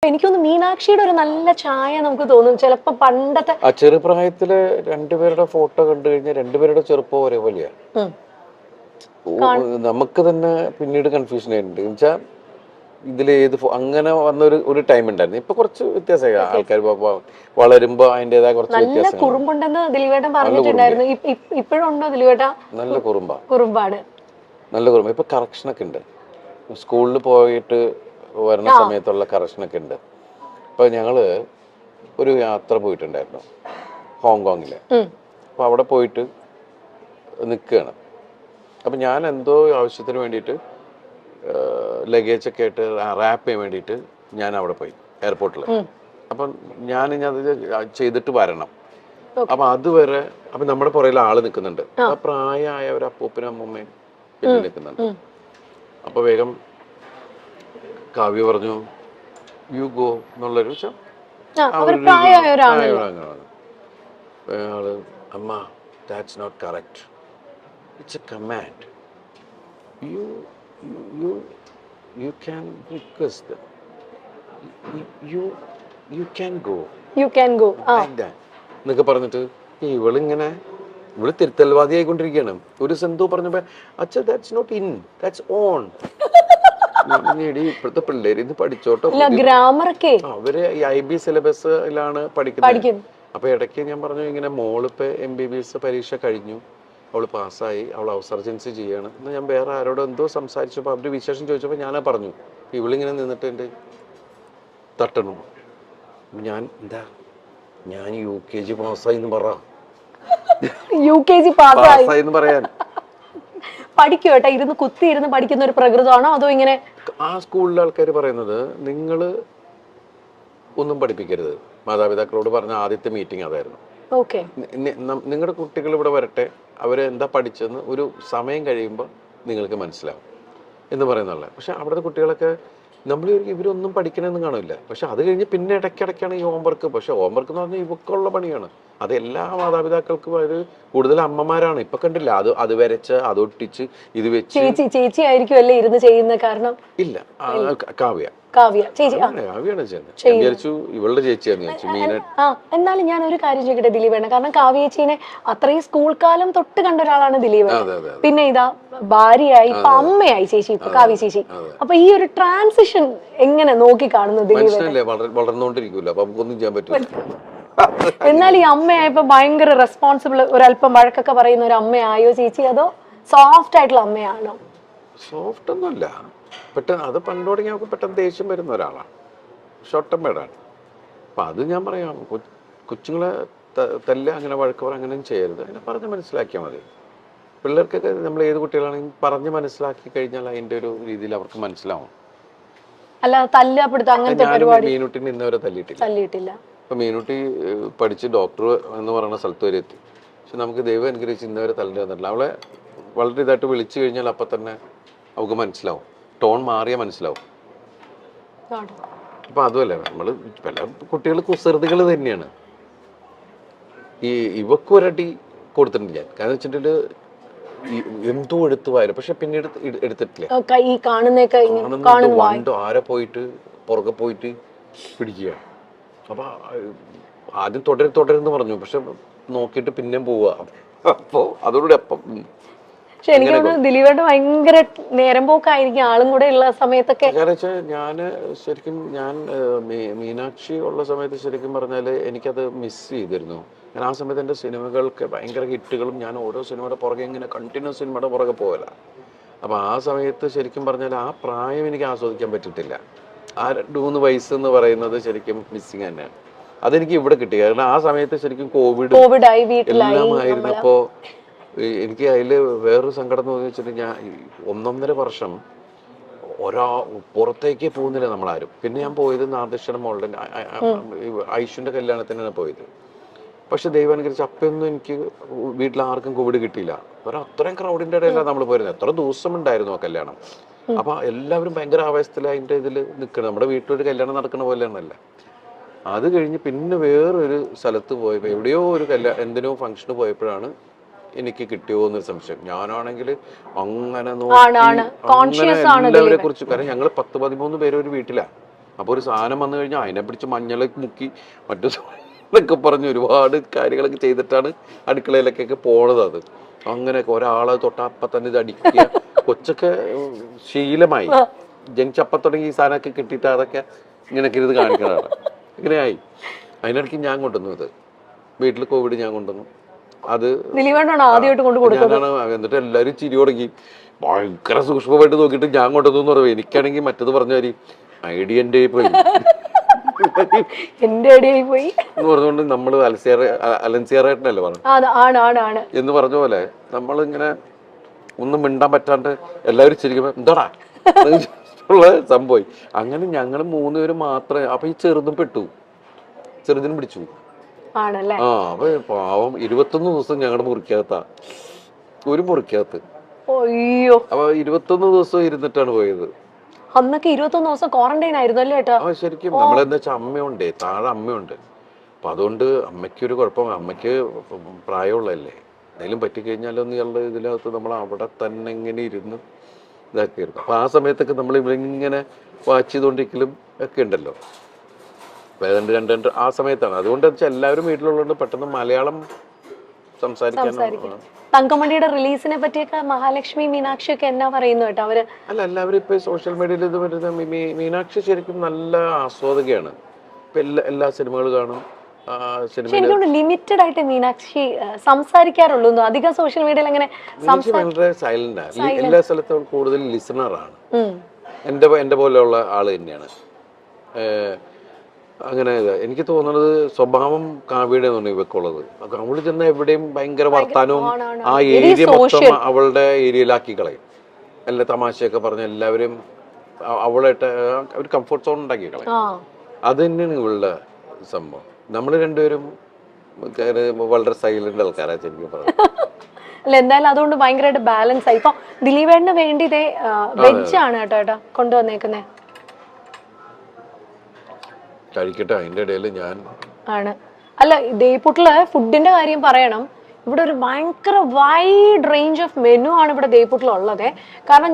എനിക്കൊന്ന് മീനാക്ഷിയുടെ ഒരു നല്ല ചായ നമുക്ക് തോന്നും ചിലപ്പോ പണ്ടത്തെ. ആ ചെറുപ്രായത്തില് രണ്ടുപേരുടെ ഫോട്ടോ കണ്ടു കഴിഞ്ഞാൽ രണ്ടുപേരുടെ ചെറുപ്പം ഒരേപോലെയാ. നമുക്ക് തന്നെ പിന്നീട് കൺഫ്യൂഷൻ ആയിട്ടുണ്ട് എന്നുവെച്ചാൽ ഇതിൽ അങ്ങനെ വന്ന ഒരു ടൈം ഉണ്ടായിരുന്നു. ഇപ്പൊ കുറച്ച് വ്യത്യാസമായി, ആൾക്കാർ വളരുമ്പോ അതിന്റേതായ കുറച്ച് വ്യത്യാസം. കുറുമ്പുണ്ടെന്ന് ദിലീപേട്ടൻ പറഞ്ഞിട്ടുണ്ടായിരുന്നു. ഇപ്പോഴും ഉണ്ടോ ദിലീപേട്ട? നല്ല കുറുമ്പാണ്. നല്ല കുറുമ്പ. ഇപ്പൊ കറക്ഷനൊക്കെ ഉണ്ട്, സ്കൂളിൽ പോയിട്ട് വരുന്ന സമയത്തുള്ള കറക്ഷനൊക്കെ ഉണ്ട്. ഇപ്പൊ ഞങ്ങള് ഒരു യാത്ര പോയിട്ടുണ്ടായിരുന്നു ഹോങ്കോങ്ങില്. അപ്പൊ അവിടെ പോയിട്ട് നിൽക്കുകയാണ്. അപ്പം ഞാൻ എന്തോ ആവശ്യത്തിന് വേണ്ടിയിട്ട് ലഗേജൊക്കെ ആയിട്ട് റാപ്പ് ചെയ്യാൻ വേണ്ടിയിട്ട് ഞാൻ അവിടെ പോയി എയർപോർട്ടിൽ. അപ്പം ഞാനിത് ചെയ്തിട്ട് വരണം. അപ്പം അതുവരെ അപ്പം നമ്മുടെ പുറകിൽ ആള് നിൽക്കുന്നുണ്ട്. ആ പ്രായമായ ഒരു അപ്പൂപ്പനും അമ്മൂമ്മയും പിന്നെ നിൽക്കുന്നുണ്ട്. അപ്പോൾ വേഗം കാവ്യ പറഞ്ഞു യു ഗോ എന്നുള്ളൊരു അയാള് അമ്മ that's not correct, it's a command. You can request them. You can go. Like that. എന്നൊക്കെ പറഞ്ഞിട്ട് ഇവള് തിരുത്തൽവാദി ആയിക്കൊണ്ടിരിക്കുകയാണ്. ഒരു സെന്തോ പറഞ്ഞപ്പോ അച്ഛ that's not in, that's on. ഇപ്പോഴത്തെ പിള്ളേര് ഇത് പഠിച്ചോട്ടോ. അവര് IB സിലബസിലാണ് പഠിക്കുന്നത്. അപ്പൊ ഇടയ്ക്ക് ഞാൻ പറഞ്ഞു ഇങ്ങനെ മോളിപ്പോ MBBS പരീക്ഷ കഴിഞ്ഞു, അവള് പാസ്സായി, അവൾ ഔസർജൻസി ചെയ്യാണ് എന്ന് ഞാൻ വേറെ ആരോടും എന്തോ സംസാരിച്ചപ്പോൾ അവര് വിശേഷം ചോദിച്ചപ്പോൾ ഞാനാ പറഞ്ഞു. ഇവളിങ്ങനെ നിന്നിട്ട് എൻ്റെ തട്ടണു. ഞാൻ UKG പാസ്സായി എന്ന് പറ. UKG പാസ്സായി എന്ന് പറയാൻ. പഠിക്കുവേട്ടാ, കുത്തിയിരുന്ന് പഠിക്കുന്ന ഒരു പ്രകൃതമാണോ അതോ ഇങ്ങനെ? ആ സ്കൂളിലെ ആൾക്കാർ പറയുന്നത് നിങ്ങള് ഒന്നും പഠിപ്പിക്കരുത്. മാതാപിതാക്കളോട് പറഞ്ഞ ആദ്യത്തെ മീറ്റിംഗ് അതായിരുന്നു. നിങ്ങളുടെ കുട്ടികൾ ഇവിടെ വരട്ടെ, അവരെന്താ പഠിച്ചെന്ന് ഒരു സമയം കഴിയുമ്പോൾ നിങ്ങൾക്ക് മനസ്സിലാവും എന്ന് പറയുന്നുള്ളത്. പക്ഷെ അവിടുത്തെ കുട്ടികളൊക്കെ നമ്മൾ ഇവരൊന്നും പഠിക്കണമെന്ന് കാണില്ല. പക്ഷെ അത് കഴിഞ്ഞ് പിന്നെ ഇടയ്ക്കിടയ്ക്കാണ് ഈ ഹോംവർക്ക്. പക്ഷെ ഹോംവർക്ക് എന്ന് പറഞ്ഞാൽ ഇവക്കുള്ള പണിയാണ്. അത് എല്ലാ മാതാപിതാക്കൾക്കും അത് കൂടുതൽ അമ്മമാരാണ്. ഇപ്പൊ കണ്ടില്ല, അത് വരച്ച് അതൊട്ടിച്ച് ഇത് വെച്ച്. ചേച്ചി ആയിരിക്കും അല്ലേ ഇരുന്ന് ചെയ്യുന്ന? കാരണം ഇല്ല, കാവ്യാണ് ഇവളുടെ ചേച്ചിയാന്ന്. എന്നാലും ഞാൻ ഒരു കാര്യം ചോദിക്കട്ടെ ദിലീപേണ്ണ, കാരണം കാവ്യ ചേച്ചീനെ അത്രയും സ്കൂൾ കാലം തൊട്ട് കണ്ട ഒരാളാണ് ദിലീപേണ്ണ. പിന്നെ ഇതാ ഭാര്യയായി, ഇപ്പൊ അമ്മയായി ചേച്ചി, ഇപ്പൊ കാവ്യ ചേച്ചി. അപ്പൊ ഈ ഒരു ട്രാൻസിഷൻ എങ്ങനെ നോക്കി കാണുന്നു ദിലീപേണ്ണ? വളർന്നുകൊണ്ടിരിക്കൂല, അപ്പൊ നമുക്കൊന്നും ചെയ്യാൻ പറ്റില്ല. എന്നാൽ ഈ അമ്മയായപ്പോ ഭയങ്കര റെസ്പോൺസിബിൾ, ഒരല്പം വഴക്കൊക്കെ പറയുന്ന ഒരു അമ്മയായോ ചേച്ചി, അതോ സോഫ്റ്റ് ആയിട്ടുള്ള അമ്മയാണോ? സോഫ്റ്റ് ഒന്നുമല്ല, പെട്ടെന്ന് അത് പണ്ട് തുടങ്ങി നമുക്ക് പെട്ടെന്ന് ദേഷ്യം വരുന്ന ഒരാളാണ്, ഷോർട്ട് ടെമ്പേർഡാണ്. അപ്പം അത് ഞാൻ പറയാം, കൊച്ചുങ്ങളെ തല്ല, അങ്ങനെ വഴക്ക് പറ, അങ്ങനെ ചെയ്യരുത്. അതിനെ പറഞ്ഞ് മനസ്സിലാക്കിയാൽ മതി. പിള്ളേർക്കൊക്കെ നമ്മൾ ഏത് കുട്ടികളാണെങ്കിലും പറഞ്ഞ് മനസ്സിലാക്കി കഴിഞ്ഞാൽ അതിൻ്റെ ഒരു രീതിയിൽ അവർക്ക് മനസ്സിലാവും. അല്ല തല്ലപ്പെടുത്ത അങ്ങനത്തെ പരിപാടി മീനുട്ടിനെ ഇന്നവരെ തല്ലിയിട്ടില്ല. ഇപ്പം മീനുട്ടി പഠിച്ച് ഡോക്ടർ എന്ന് പറയുന്ന സ്ഥലത്ത് വരെ എത്തി. പക്ഷെ നമുക്ക് ദൈവം അനുഗ്രഹിച്ച് ഇന്നവരെ തല്ലിട്ട് തന്നിട്ടില്ല. അവളെ വളരെ ഇതായിട്ട് വിളിച്ചു കഴിഞ്ഞാൽ അപ്പം തന്നെ അവൾക്ക് മനസ്സിലാവും, ടോൺ മാറിയാൽ മനസ്സിലാവും. അപ്പം അതുമല്ല, നമ്മൾ പല കുട്ടികൾ കുസൃതികൾ തന്നെയാണ്. ഇവക്കൊരടി കൊടുത്തിട്ടുണ്ട് ഞാൻ. കാരണം വെച്ചിട്ടുണ്ടെങ്കിൽ എന്തോ എടുത്തു വായില്ല, പക്ഷെ പിന്നീട് എടുത്തിട്ടില്ല. വണ്ടോ ആരെ പോയിട്ട് പുറകെ പോയിട്ട് പിടിക്കുക. അപ്പൊ ആദ്യം തുടരുന്ന് പറഞ്ഞു, പക്ഷെ നോക്കിയിട്ട് പിന്നെയും പോവുക. അപ്പോ അതോടുകൂടി അപ്പം എനിക്ക് തോന്നുന്നു ദിലീപേട്ട ഭയങ്കര നേരം പോക്കായിരിക്കും ആളും കൂടെ ഉള്ള സമയത്തൊക്കെ. കാരണം വെച്ചാൽ ഞാൻ മീനാക്ഷി ഉള്ള സമയത്ത് ശരിക്കും പറഞ്ഞാൽ എനിക്കത് മിസ് ചെയ്തിരുന്നു. ഞാൻ ആ സമയത്ത് എൻ്റെ സിനിമകൾക്ക് ഭയങ്കര ഹിറ്റുകളും, ഞാൻ ഓരോ സിനിമയുടെ പുറകെ ഇങ്ങനെ കണ്ടിന്യൂസ് സിനിമയുടെ പുറകെ പോകല. അപ്പോൾ ആ സമയത്ത് ശരിക്കും പറഞ്ഞാൽ ആ പ്രായം എനിക്ക് ആസ്വദിക്കാൻ പറ്റിയിട്ടില്ല. ആ 2-3 വയസ്സ് എന്ന് പറയുന്നത് ശരിക്കും മിസ്സിങ് തന്നെയാണ്. അതെനിക്ക് ഇവിടെ കിട്ടി. കാരണം ആ സമയത്ത് ശരിക്കും കോവിഡ് എല്ലാം ആയിരുന്നപ്പോ എനിക്ക് അതിൽ വേറൊരു സങ്കടം എന്ന് വെച്ചിട്ടുണ്ടെങ്കിൽ ഞാൻ 1.5 വർഷം പുറത്തേക്ക് പോകുന്നില്ല നമ്മളാരും. പിന്നെ ഞാൻ പോയത് നാദൃശ്വരം മോളുടെ ഐഷുവിന്റെ കല്യാണത്തിനാണ് പോയത്. പക്ഷെ ദൈവം അനുസരിച്ച് അപ്പൊന്നും എനിക്ക് വീട്ടിൽ ആർക്കും കോവിഡ് കിട്ടിയില്ല. അത്രയും ക്രൗഡിന്റെ ഇടയിലാണ് നമ്മൾ പോയിരുന്നത്. എത്ര ദിവസം ഉണ്ടായിരുന്നു ആ കല്യാണം. അപ്പൊ എല്ലാവരും ഭയങ്കര ആവേശത്തിൽ അതിന്റെ ഇതിൽ നിൽക്കണം. നമ്മുടെ വീട്ടിലൊരു കല്യാണം നടക്കുന്ന പോലെയാണല്ല. അത് കഴിഞ്ഞ് പിന്നെ വേറൊരു സ്ഥലത്ത് പോയപ്പോൾ എവിടെയോ ഒരു എന്തിനോ ഫംഗ്ഷന് പോയപ്പോഴാണ് എനിക്ക് കിട്ടിയോ എന്നൊരു സംശയം. ഞാനാണെങ്കിൽ അങ്ങനെ നോക്കി എല്ലാവരെ കുറിച്ച്, കാരണം ഞങ്ങൾ 10-13 പേര് ഒരു വീട്ടിലാണ്. അപ്പോൾ ഒരു സാധനം വന്നു കഴിഞ്ഞാൽ അതിനെ പിടിച്ച് മഞ്ഞളൊക്കെ മുക്കി മറ്റു എന്നൊക്കെ പറഞ്ഞ് ഒരുപാട് കാര്യങ്ങളൊക്കെ ചെയ്തിട്ടാണ് അടുക്കളയിലേക്കൊക്കെ പോണത്. അത് അങ്ങനെയൊക്കെ ഒരാളെ തൊട്ടപ്പം തന്നെ ഇത് അടിക്കുക. കൊച്ചൊക്കെ ശീലമായി, ജനിച്ചപ്പം തുടങ്ങി ഈ സാധനമൊക്കെ കിട്ടിയിട്ട് അതൊക്കെ ഇങ്ങനെയൊക്കെ ഇത് കാണിക്കണതാണ്. ഇങ്ങനെയായി. അതിനിടയ്ക്ക് ഞാൻ കൊണ്ടുവന്നു ഇത്, വീട്ടിൽ കോവിഡ് ഞാൻ കൊണ്ടുവന്നു. അത് ഞാനാണ്. എന്നിട്ട് എല്ലാവരും ചിരി തുടങ്ങി, ഭയങ്കര സൂക്ഷ്മമായിട്ട് നോക്കിയിട്ട് ഞാൻ കൊണ്ടുവന്നു എന്ന് പറയുമ്പോൾ എനിക്കാണെങ്കിൽ മറ്റത് പറഞ്ഞ മാതിരി ഐഡിയ എൻ്റെ പോയി എന്റെ ഐഡിയ പോയി എന്ന് പറഞ്ഞുകൊണ്ട് നമ്മൾ അലൻസിയറായിട്ടല്ലേ പറഞ്ഞു എന്ന് പറഞ്ഞ പോലെ നമ്മളിങ്ങനെ ഒന്നും മിണ്ടാൻ പറ്റാണ്ട് എല്ലാവരും ചിരിക്കുമ്പോൾ എന്താടാ ഉള്ള സംഭവം. അങ്ങനെ ഞങ്ങൾ 3 പേര് മാത്രമേ. അപ്പൊ ഈ ചെറുതും പെട്ടു, ചെറുതിനും പിടിച്ചു. അപ്പൊ പാവം 21 ദിവസം ഞങ്ങളുടെ മുറിക്കകത്താ, ഒരു മുറിക്കകത്ത്. അപ്പൊ 21 ദിവസം ഇരുന്നിട്ടാണ് പോയത്. അന്നൊക്കെ 21 ദിവസം ക്വാറന്റൈൻ ആയിരുന്നു അല്ലേ ഏട്ടാ? ശരിക്കും നമ്മളെന്താ വെച്ചാൽ അമ്മയുണ്ട്, താഴെ അമ്മയുണ്ട്. അപ്പൊ അതുകൊണ്ട് അമ്മയ്ക്കൊരു കുഴപ്പം, അമ്മയ്ക്ക് പ്രായമുള്ളതല്ലേ, എന്തെങ്കിലും പറ്റിക്കഴിഞ്ഞാലൊന്നും ഇയാളുടെ ഇതിനകത്ത് നമ്മൾ അവിടെ തന്നെ ഇങ്ങനെ ഇരുന്ന് ഇതാക്കിയിരുന്നു. അപ്പൊ ആ സമയത്തൊക്കെ നമ്മൾ ഇവരിങ്ങനെ വാച്ച് ചെയ്തുകൊണ്ടിരിക്കലും ഒക്കെ ഉണ്ടല്ലോ. രണ്ട് ആ സമയത്താണ്. അതുകൊണ്ട് വെച്ചാൽ എല്ലാവരും വീട്ടിലുള്ളതുകൊണ്ട് പെട്ടെന്ന് മലയാളം സംസാരിക്കാൻ. തങ്കമണിയുടെ റിലീസിനെ പറ്റിയൊക്കെ മഹാലക്ഷ്മി, മീനാക്ഷി ഒക്കെ എന്നാ പറയുന്നു കേട്ടോ അവര്? അല്ല, എല്ലാവരും ഇപ്പൊ സോഷ്യൽ മീഡിയയിൽ ഇത് വരുന്ന മീനാക്ഷി ശരിക്കും നല്ല ആസ്വാദകയാണ്. ഇപ്പൊ എല്ലാ സിനിമകളും കാണും. ലിമിറ്റഡ് ആയിട്ട് മീനാക്ഷി സംസാരിക്കാറുള്ളൂ, അധികം സോഷ്യൽ മീഡിയയിൽ അങ്ങനെ വളരെ സൈലന്റാണ്. എല്ലാ സ്ഥലത്തും കൂടുതൽ ലിസണറാണ്. എന്റെ പോലെയുള്ള ആള് തന്നെയാണ്. അങ്ങനെ എനിക്ക് തോന്നുന്നത് സ്വഭാവം കാവ്യയുടെ ഇവക്കുള്ളത്. അവള് ചെന്ന എവിടെയും ഭയങ്കര വർത്താനവും ആ ഏരിയ മൊത്തം അവളുടെ ഏരിയയിലാക്കി കളയും. എല്ലാ തമാശയൊക്കെ പറഞ്ഞ എല്ലാവരും അവളായിട്ട് ഒരു കംഫർട്ട് സോൺ ഉണ്ടാക്കി കളയും. അത് തന്നെയാണ് ഇവളുടെ സംഭവം. നമ്മൾ രണ്ടുപേരും വളരെ സൈലന്റ് ആൾക്കാരാണ് ശരിക്കും പറഞ്ഞു. അല്ല, എന്തായാലും അതുകൊണ്ട് ഭയങ്കരമായിട്ട് ബാലൻസ് ആയി. ഇപ്പൊ ദിലീപേട്ടന് വേണ്ടി വെജ് ആണ് കേട്ടോ കൊണ്ടുവന്നേക്കുന്നേ. കഴിക്കട്ടെ, അതിന്റെ ഇടയിൽ ഞാൻ ആണ്. അല്ല, ദേയ്പൂട്ടില് ഫുഡിന്റെ കാര്യം പറയണം. ഇവിടെ ഒരു ഭയങ്കര വൈഡ് റേഞ്ച് ഓഫ് മെനു ആണ് ഇവിടെ ദേയ്പൂട്ടിലുള്ളത്. കാരണം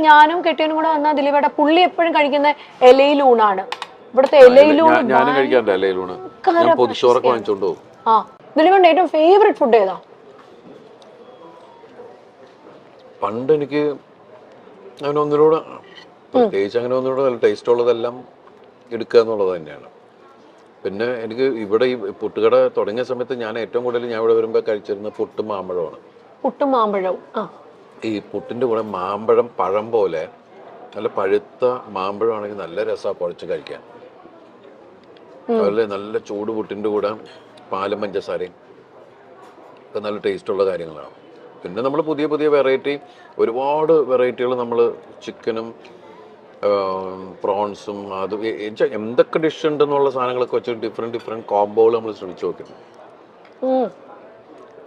ഞാനും കെട്ടിയനും കൂടെ വന്നാൽ ദിലീപേട്ട പുള്ളി എപ്പോഴും കഴിക്കുന്ന ഇലയിലൂണാണ്. ഇവിടുത്തെ ഇലയിലൂണ് ദിലീപേട്ട ഏറ്റവും ഫേവറേറ്റ് ഫുഡ് ഏതാ? പണ്ട് എനിക്ക് അങ്ങനെ ഒന്നിനോട് പ്രത്യേകിച്ച് അങ്ങനെ ഒന്നിനോട് നല്ല ടേസ്റ്റ് ഉള്ളതെല്ലാം എടുക്കുക എന്നുള്ളത് തന്നെയാണ്. പിന്നെ എനിക്ക് ഇവിടെ ഈ പുട്ടുകട തുടങ്ങിയ സമയത്ത് ഞാൻ ഏറ്റവും കൂടുതൽ ഞാൻ ഇവിടെ വരുമ്പോൾ കഴിച്ചിരുന്ന പുട്ടും മാമ്പഴമാണ്. പുട്ടും മാമ്പഴവും. ഈ പുട്ടിന്റെ കൂടെ മാമ്പഴം പഴം പോലെ നല്ല പഴുത്ത മാമ്പഴമാണെങ്കിൽ നല്ല രസമാണ് കുഴച്ച് കഴിക്കാൻ. അതുപോലെ നല്ല ചൂട് പുട്ടിന്റെ കൂടെ പാലും പഞ്ചസാരയും ഒക്കെ നല്ല ടേസ്റ്റുള്ള കാര്യങ്ങളാണ്. പിന്നെ നമ്മൾ പുതിയ പുതിയ ഒരുപാട് വെറൈറ്റികൾ നമ്മൾ ചിക്കനും പ്രോൺസും അത് എന്തൊക്കെ ഡിഷ് ഉണ്ടെന്നുള്ള സാധനങ്ങളൊക്കെ വെച്ച് ഡിഫറെന്റ് കോംബോകൾ നമ്മൾ ശ്രമിച്ചു നോക്കുന്നു.